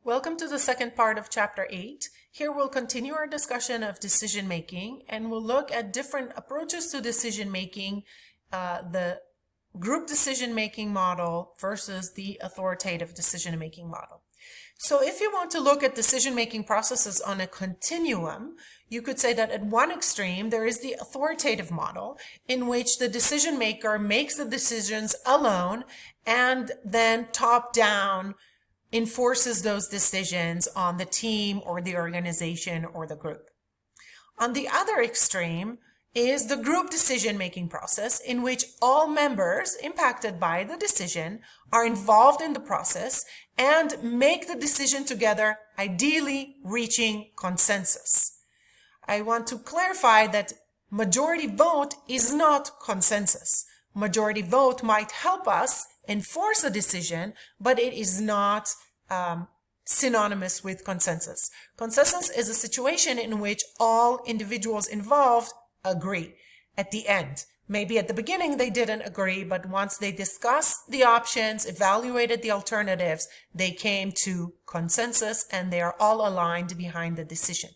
Welcome to the second part of Chapter 8. Here we'll continue our discussion of decision making and we'll look at different approaches to decision making, the group decision making model versus the authoritative decision making model. So if you want to look at decision making processes on a continuum, you could say that at one extreme there is the authoritative model in which the decision maker makes the decisions alone and then top down enforces those decisions on the team or the organization or the group. On the other extreme is the group decision-making process in which all members impacted by the decision are involved in the process and make the decision together, ideally reaching consensus. I want to clarify that majority vote is not consensus. Majority vote might help us enforce a decision, but it is not synonymous with consensus. Consensus is a situation in which all individuals involved agree at the end. Maybe at the beginning they didn't agree, but once they discussed the options, evaluated the alternatives, they came to consensus and they are all aligned behind the decision.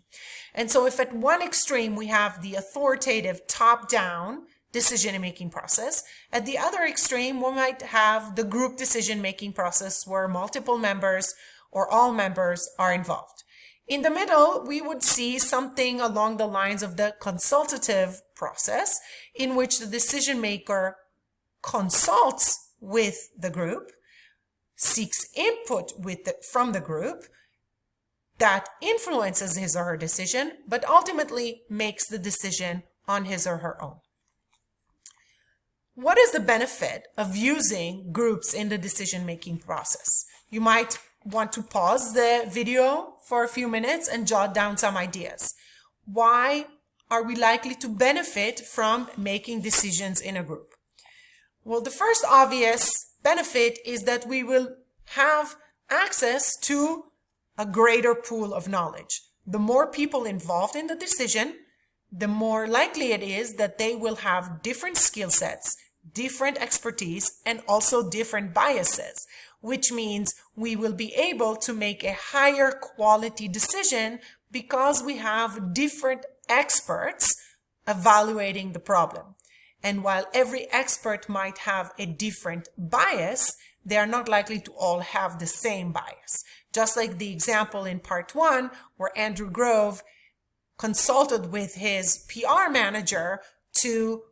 And so if at one extreme we have the authoritative top-down decision-making process, at the other extreme we might have the group decision-making process where multiple members or all members are involved. In the middle, we would see something along the lines of the consultative process in which the decision maker consults with the group, seeks input from the group that influences his or her decision, but ultimately makes the decision on his or her own. What is the benefit of using groups in the decision-making process? You might want to pause the video for a few minutes and jot down some ideas. Why are we likely to benefit from making decisions in a group? Well, the first obvious benefit is that we will have access to a greater pool of knowledge. The more people involved in the decision, the more likely it is that they will have different skill sets, different expertise, and also different biases, which means we will be able to make a higher quality decision because we have different experts evaluating the problem. And while every expert might have a different bias, they are not likely to all have the same bias. Just like the example in part 1 where Andrew Grove consulted with his PR manager to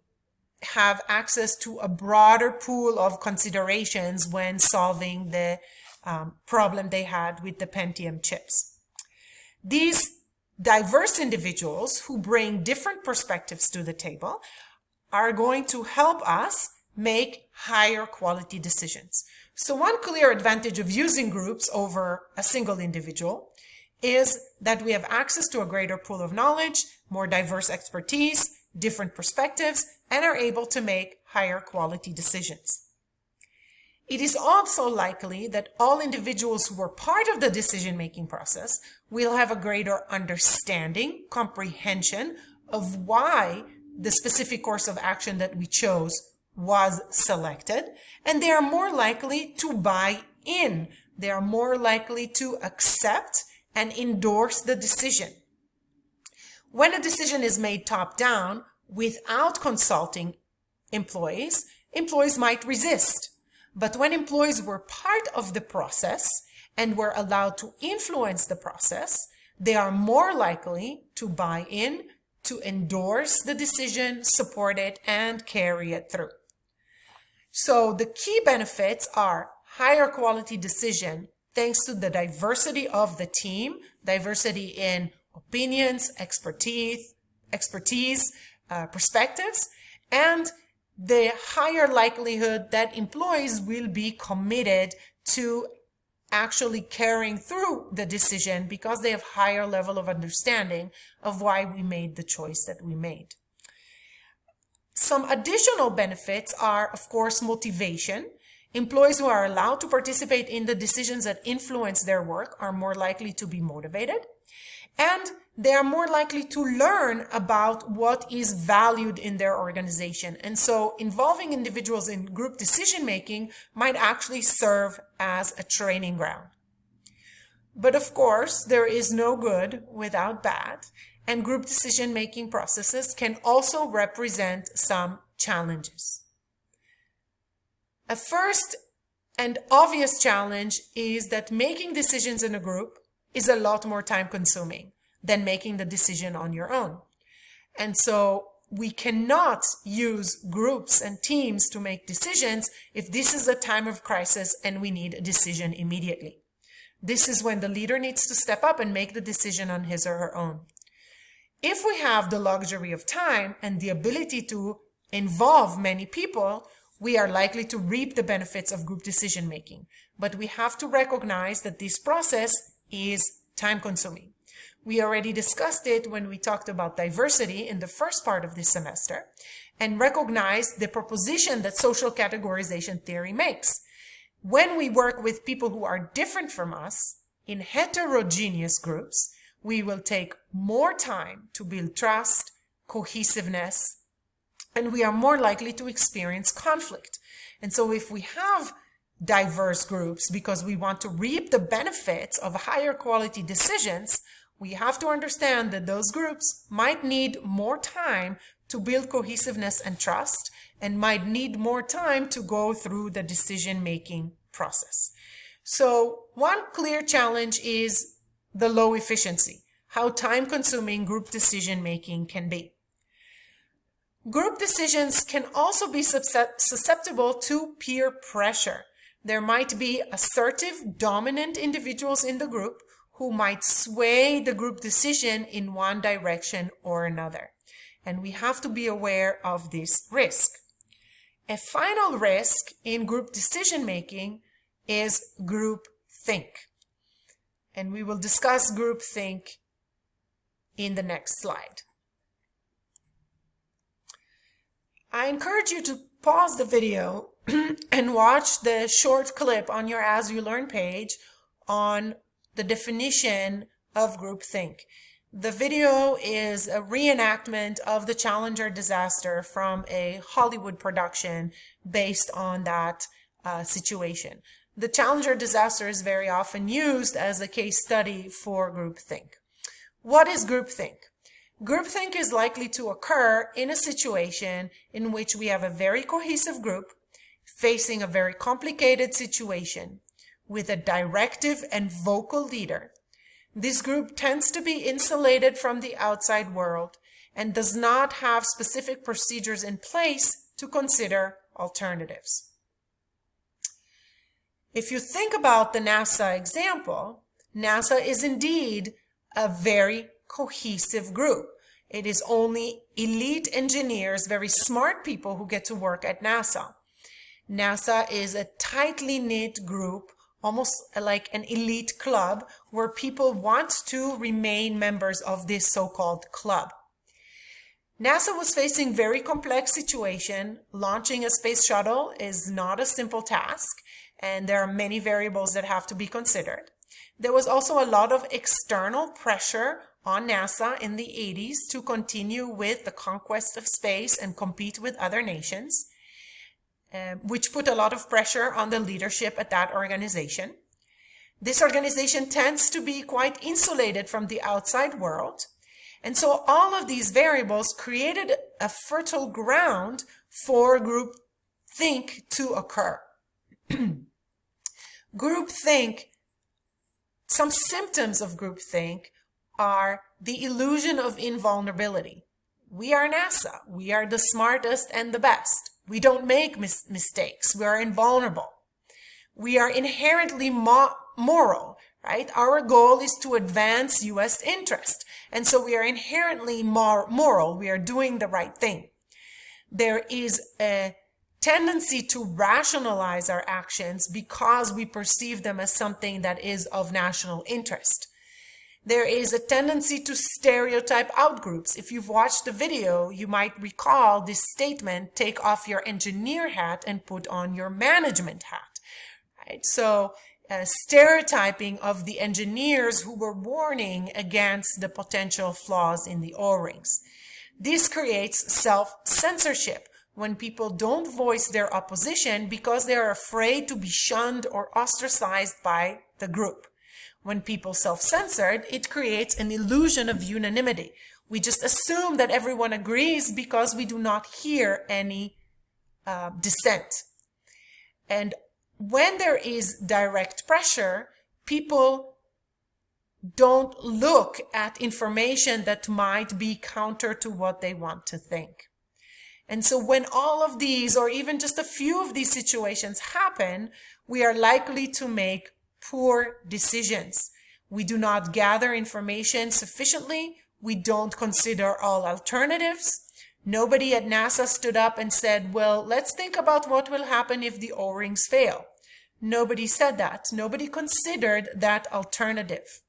have access to a broader pool of considerations when solving the problem they had with the Pentium chips. These diverse individuals who bring different perspectives to the table are going to help us make higher quality decisions. So one clear advantage of using groups over a single individual is that we have access to a greater pool of knowledge, more diverse expertise, different perspectives, and are able to make higher quality decisions. It is also likely that all individuals who were part of the decision-making process will have a greater understanding, comprehension of why the specific course of action that we chose was selected, and they are more likely to buy in. They are more likely to accept and endorse the decision. When a decision is made top-down without consulting employees, employees might resist. But when employees were part of the process and were allowed to influence the process, they are more likely to buy in, to endorse the decision, support it, and carry it through. So the key benefits are higher quality decision thanks to the diversity of the team, diversity in opinions, expertise, perspectives, and the higher likelihood that employees will be committed to actually carrying through the decision because they have higher level of understanding of why we made the choice that we made. Some additional benefits are, of course, motivation. Employees who are allowed to participate in the decisions that influence their work are more likely to be motivated, and they are more likely to learn about what is valued in their organization. And so involving individuals in group decision-making might actually serve as a training ground. But of course, there is no good without bad, and group decision-making processes can also represent some challenges. A first and obvious challenge is that making decisions in a group is a lot more time-consuming than making the decision on your own. And so we cannot use groups and teams to make decisions if this is a time of crisis and we need a decision immediately. This is when the leader needs to step up and make the decision on his or her own. If we have the luxury of time and the ability to involve many people, we are likely to reap the benefits of group decision making. But we have to recognize that this process is time-consuming. We already discussed it when we talked about diversity in the first part of this semester, and recognized the proposition that social categorization theory makes. When we work with people who are different from us in heterogeneous groups, we will take more time to build trust, cohesiveness, and we are more likely to experience conflict. And so if we have diverse groups because we want to reap the benefits of higher quality decisions, we have to understand that those groups might need more time to build cohesiveness and trust, and might need more time to go through the decision-making process. So one clear challenge is the low efficiency, how time-consuming group decision-making can be. Group decisions can also be susceptible to peer pressure. There might be assertive, dominant individuals in the group who might sway the group decision in one direction or another. And we have to be aware of this risk. A final risk in group decision-making is groupthink. And we will discuss groupthink in the next slide. I encourage you to pause the video and watch the short clip on your As You Learn page on the definition of groupthink. The video is a reenactment of the Challenger disaster from a Hollywood production based on that situation. The Challenger disaster is very often used as a case study for groupthink. What is groupthink? Groupthink is likely to occur in a situation in which we have a very cohesive group facing a very complicated situation with a directive and vocal leader. This group tends to be insulated from the outside world and does not have specific procedures in place to consider alternatives. If you think about the NASA example, NASA is indeed a very cohesive group. It is only elite engineers, very smart people who get to work at NASA. NASA is a tightly knit group, almost like an elite club, where people want to remain members of this so-called club. NASA was facing very complex situation. Launching a space shuttle is not a simple task, and there are many variables that have to be considered. There was also a lot of external pressure on NASA in the 80s to continue with the conquest of space and compete with other nations, which put a lot of pressure on the leadership at that organization. This organization tends to be quite insulated from the outside world. And so all of these variables created a fertile ground for groupthink to occur. Groupthink, some symptoms of groupthink are the illusion of invulnerability. We are NASA. We are the smartest and the best. We don't make mistakes. We are invulnerable. We are inherently moral, right? Our goal is to advance U.S. interest. And so we are inherently moral. We are doing the right thing. There is a tendency to rationalize our actions because we perceive them as something that is of national interest. There is a tendency to stereotype out groups. If you've watched the video, you might recall this statement, take off your engineer hat and put on your management hat. Right? So stereotyping of the engineers who were warning against the potential flaws in the O-rings. This creates self-censorship when people don't voice their opposition because they are afraid to be shunned or ostracized by the group. when people self-censored, it creates an illusion of unanimity. We just assume that everyone agrees because we do not hear any dissent. And when there is direct pressure, people don't look at information that might be counter to what they want to think. And so when all of these, or even just a few of these situations happen, we are likely to make poor decisions. We do not gather information sufficiently. We don't consider all alternatives. Nobody at NASA stood up and said, well, let's think about what will happen if the O-rings fail. Nobody said that. Nobody considered that alternative.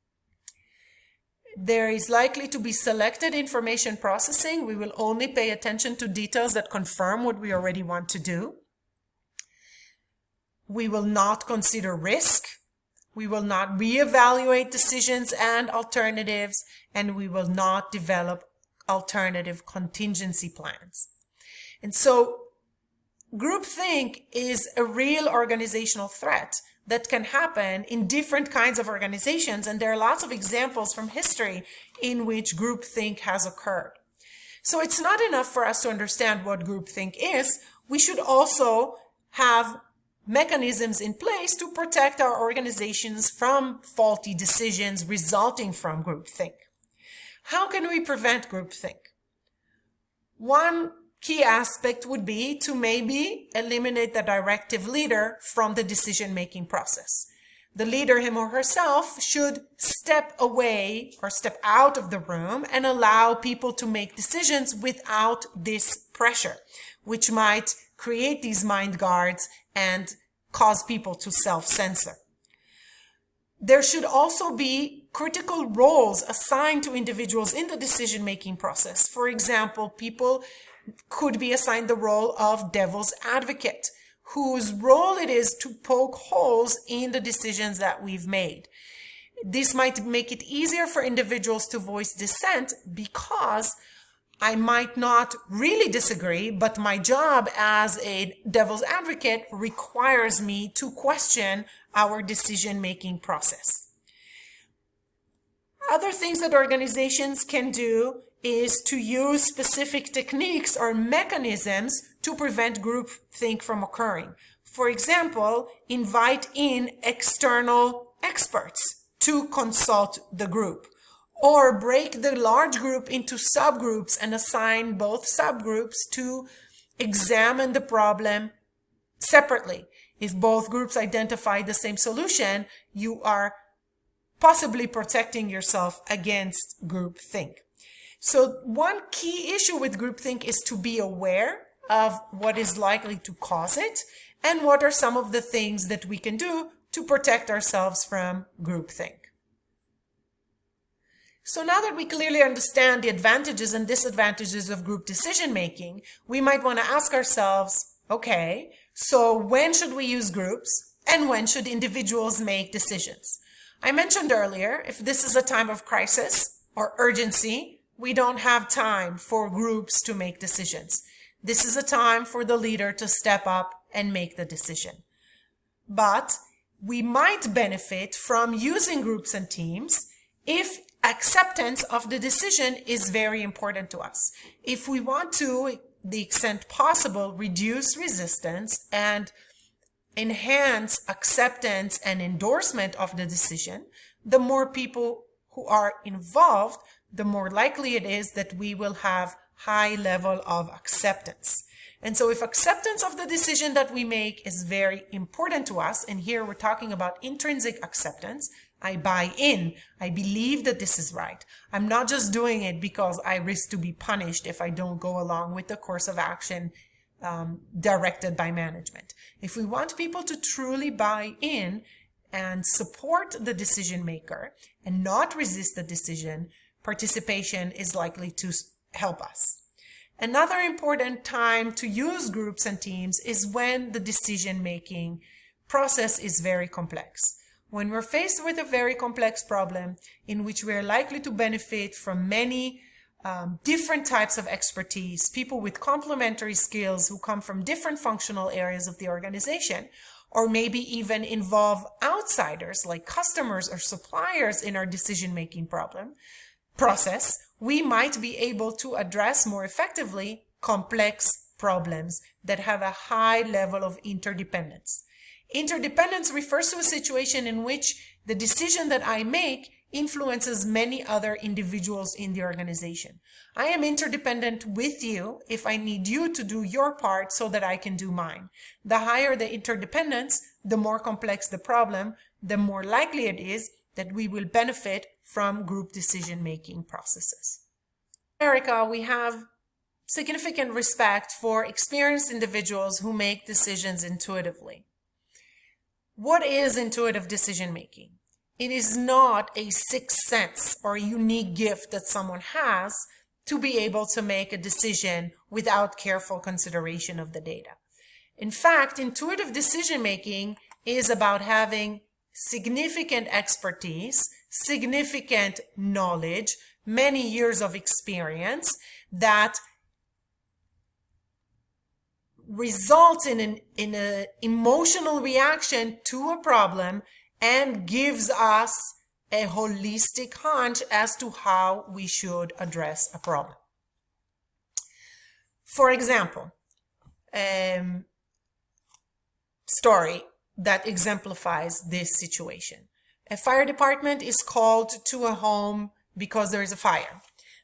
There is likely to be selected information processing. We will only pay attention to details that confirm what we already want to do. We will not consider risk. We will not reevaluate decisions and alternatives, and we will not develop alternative contingency plans. And so groupthink is a real organizational threat that can happen in different kinds of organizations, and there are lots of examples from history in which groupthink has occurred. So it's not enough for us to understand what groupthink is. We should also have mechanisms in place to protect our organizations from faulty decisions resulting from groupthink. How can we prevent groupthink? One key aspect would be to maybe eliminate the directive leader from the decision-making process. The leader, him or herself, should step away or step out of the room and allow people to make decisions without this pressure, which might create these mind guards and cause people to self-censor. There should also be critical roles assigned to individuals in the decision-making process. For example, people could be assigned the role of devil's advocate, whose role it is to poke holes in the decisions that we've made. This might make it easier for individuals to voice dissent because I might not really disagree, but my job as a devil's advocate requires me to question our decision-making process. Other things that organizations can do is to use specific techniques or mechanisms to prevent groupthink from occurring. For example, invite in external experts to consult the group, or break the large group into subgroups and assign both subgroups to examine the problem separately. If both groups identify the same solution, you are possibly protecting yourself against groupthink. So one key issue with groupthink is to be aware of what is likely to cause it and what are some of the things that we can do to protect ourselves from groupthink. So now that we clearly understand the advantages and disadvantages of group decision making, we might want to ask ourselves, okay, so when should we use groups and when should individuals make decisions? I mentioned earlier, if this is a time of crisis or urgency, we don't have time for groups to make decisions. This is a time for the leader to step up and make the decision. But we might benefit from using groups and teams if acceptance of the decision is very important to us. If we want to, the extent possible, reduce resistance and enhance acceptance and endorsement of the decision, the more people who are involved, the more likely it is that we will have high level of acceptance. And so if acceptance of the decision that we make is very important to us, and here we're talking about intrinsic acceptance, I buy in, I believe that this is right. I'm not just doing it because I risk to be punished if I don't go along with the course of action directed by management. If we want people to truly buy in and support the decision maker and not resist the decision, participation is likely to help us. Another important time to use groups and teams is when the decision-making process is very complex. When we're faced with a very complex problem in which we're likely to benefit from many different types of expertise, people with complementary skills who come from different functional areas of the organization, or maybe even involve outsiders like customers or suppliers in our decision-making process, we might be able to address more effectively complex problems that have a high level of interdependence. Interdependence refers to a situation in which the decision that I make influences many other individuals in the organization. I am interdependent with you if I need you to do your part so that I can do mine. The higher the interdependence, the more complex the problem, the more likely it is that we will benefit from group decision-making processes. In America, we have significant respect for experienced individuals who make decisions intuitively. What is intuitive decision-making? It is not a sixth sense or a unique gift that someone has to be able to make a decision without careful consideration of the data. In fact, intuitive decision-making is about having significant expertise, significant knowledge, many years of experience that results in an emotional reaction to a problem and gives us a holistic hunch as to how we should address a problem. For example, story that exemplifies this situation. A fire department is called to a home because there is a fire.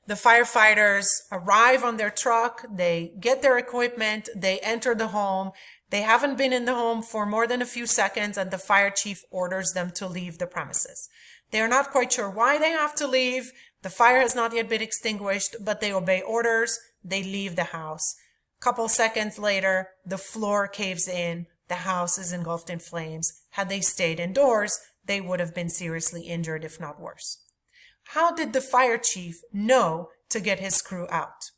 The firefighters arrive on their truck, they get their equipment, they enter the home. They haven't been in the home for more than a few seconds, and the fire chief orders them to leave the premises. They are not quite sure why they have to leave. The fire has not yet been extinguished, but they obey orders. They leave the house. A couple seconds later, the floor caves in. The house is engulfed in flames. Had they stayed indoors, they would have been seriously injured, if not worse. How did the fire chief know to get his crew out?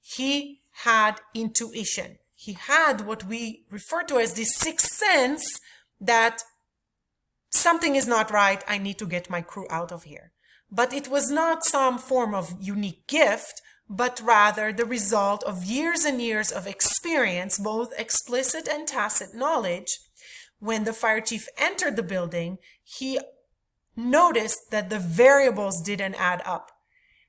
He had intuition. He had what we refer to as the sixth sense that something is not right, I need to get my crew out of here. But it was not some form of unique gift, but rather the result of years and years of experience, both explicit and tacit knowledge. When the fire chief entered the building, he noticed that the variables didn't add up.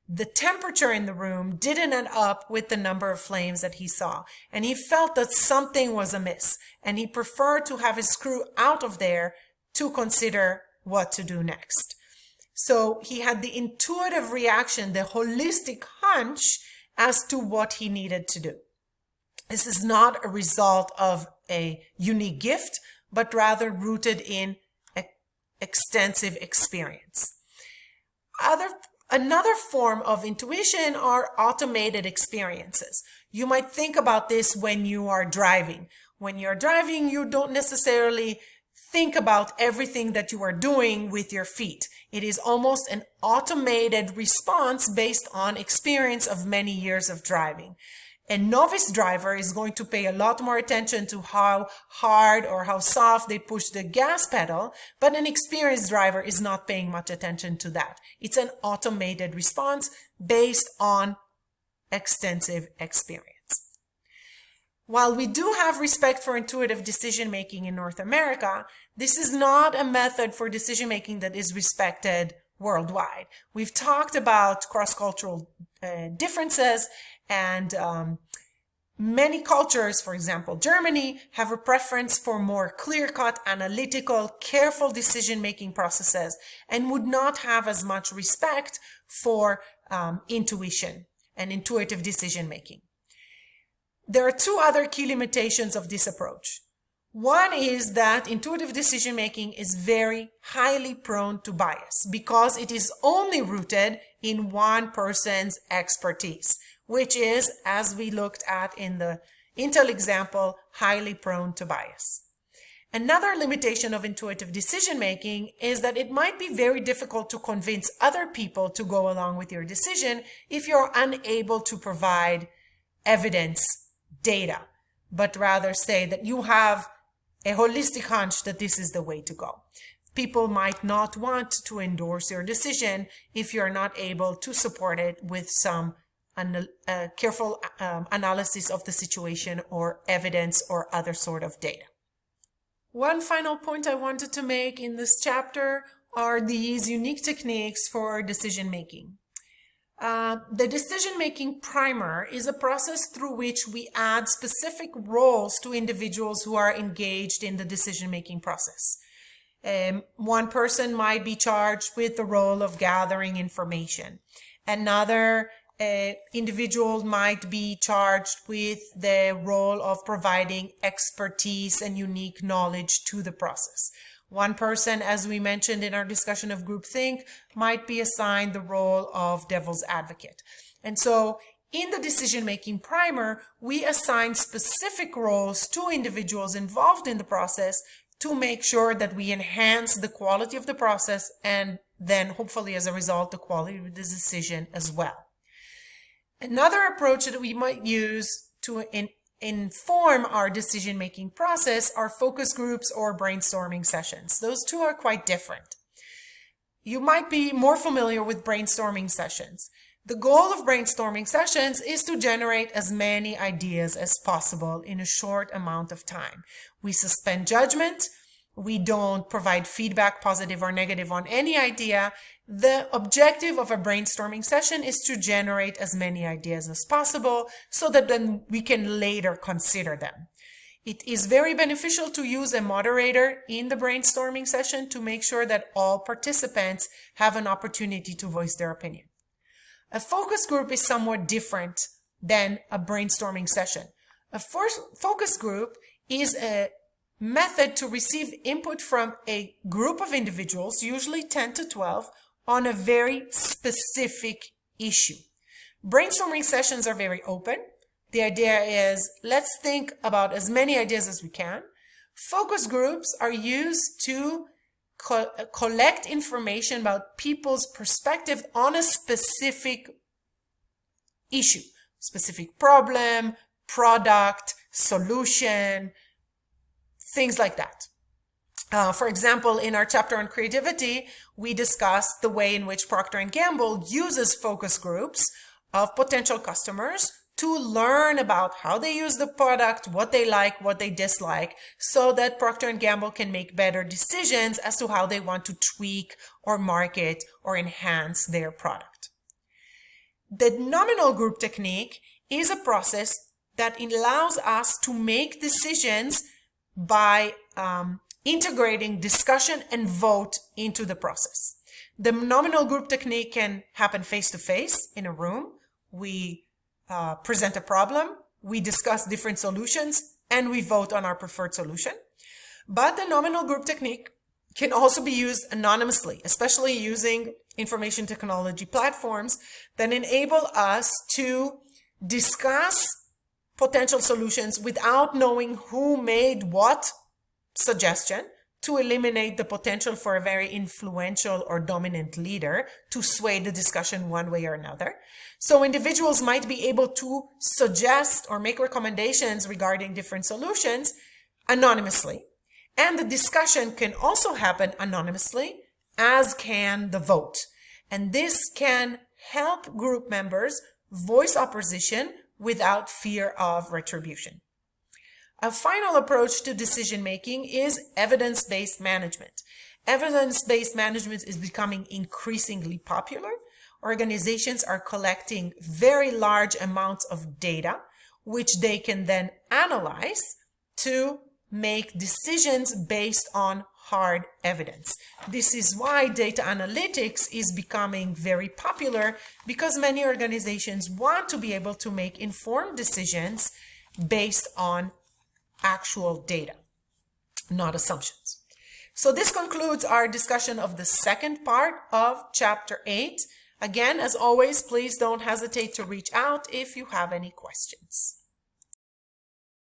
The temperature in the room didn't add up with the number of flames that he saw, and he felt that something was amiss, and he preferred to have his crew out of there to consider what to do next. So he had the intuitive reaction, the holistic hunch as to what he needed to do. This is not a result of a unique gift, but rather rooted in extensive experience. Another form of intuition are automated experiences. You might think about this when you are driving. When you're driving, you don't necessarily think about everything that you are doing with your feet. It is almost an automated response based on experience of many years of driving. A novice driver is going to pay a lot more attention to how hard or how soft they push the gas pedal, but an experienced driver is not paying much attention to that. It's an automated response based on extensive experience. While we do have respect for intuitive decision-making in North America, this is not a method for decision-making that is respected worldwide. We've talked about cross-cultural differences, and many cultures, for example, Germany, have a preference for more clear-cut, analytical, careful decision-making processes and would not have as much respect for intuition and intuitive decision-making. There are two other key limitations of this approach. One is that intuitive decision-making is very highly prone to bias because it is only rooted in one person's expertise, which is, as we looked at in the Intel example, highly prone to bias. Another limitation of intuitive decision-making is that it might be very difficult to convince other people to go along with your decision if you're unable to provide evidence, data, but rather say that you have a holistic hunch that this is the way to go. People might not want to endorse your decision if you're not able to support it with some careful analysis of the situation or evidence or other sort of data. One final point I wanted to make in this chapter are these unique techniques for decision making. The decision-making primer is a process through which we add specific roles to individuals who are engaged in the decision-making process. One person might be charged with the role of gathering information. Another individual might be charged with the role of providing expertise and unique knowledge to the process. One person, as we mentioned in our discussion of groupthink, might be assigned the role of devil's advocate. And so in the decision-making primer, we assign specific roles to individuals involved in the process to make sure that we enhance the quality of the process and then hopefully as a result, the quality of the decision as well. Another approach that we might use to inform our decision-making process are focus groups or brainstorming sessions. Those two are quite different. You might be more familiar with brainstorming sessions. The goal of brainstorming sessions is to generate as many ideas as possible in a short amount of time. We suspend judgment. We don't provide feedback, positive or negative, on any idea. The objective of a brainstorming session is to generate as many ideas as possible so that then we can later consider them. It is very beneficial to use a moderator in the brainstorming session to make sure that all participants have an opportunity to voice their opinion. A focus group is somewhat different than a brainstorming session. A focus group is a method to receive input from a group of individuals, usually 10 to 12, on a very specific issue. Brainstorming sessions are very open. The idea is let's think about as many ideas as we can. Focus groups are used to collect information about people's perspective on a specific issue, specific problem, product, solution, things like that. For example, in our chapter on creativity, we discussed the way in which Procter & Gamble uses focus groups of potential customers to learn about how they use the product, what they like, what they dislike, so that Procter & Gamble can make better decisions as to how they want to tweak or market or enhance their product. The nominal group technique is a process that allows us to make decisions by integrating discussion and vote into the process. The nominal group technique can happen face-to-face in a room. We present a problem, we discuss different solutions, and we vote on our preferred solution. But the nominal group technique can also be used anonymously, especially using information technology platforms that enable us to discuss potential solutions without knowing who made what suggestion, to eliminate the potential for a very influential or dominant leader to sway the discussion one way or another. So individuals might be able to suggest or make recommendations regarding different solutions anonymously. And the discussion can also happen anonymously, as can the vote. And this can help group members voice opposition without fear of retribution. A final approach to decision-making is evidence-based management. Evidence-based management is becoming increasingly popular. Organizations are collecting very large amounts of data, which they can then analyze to make decisions based on hard evidence. This is why data analytics is becoming very popular, because many organizations want to be able to make informed decisions based on actual data, not assumptions. So this concludes our discussion of the second part of Chapter 8. Again, as always, please don't hesitate to reach out if you have any questions.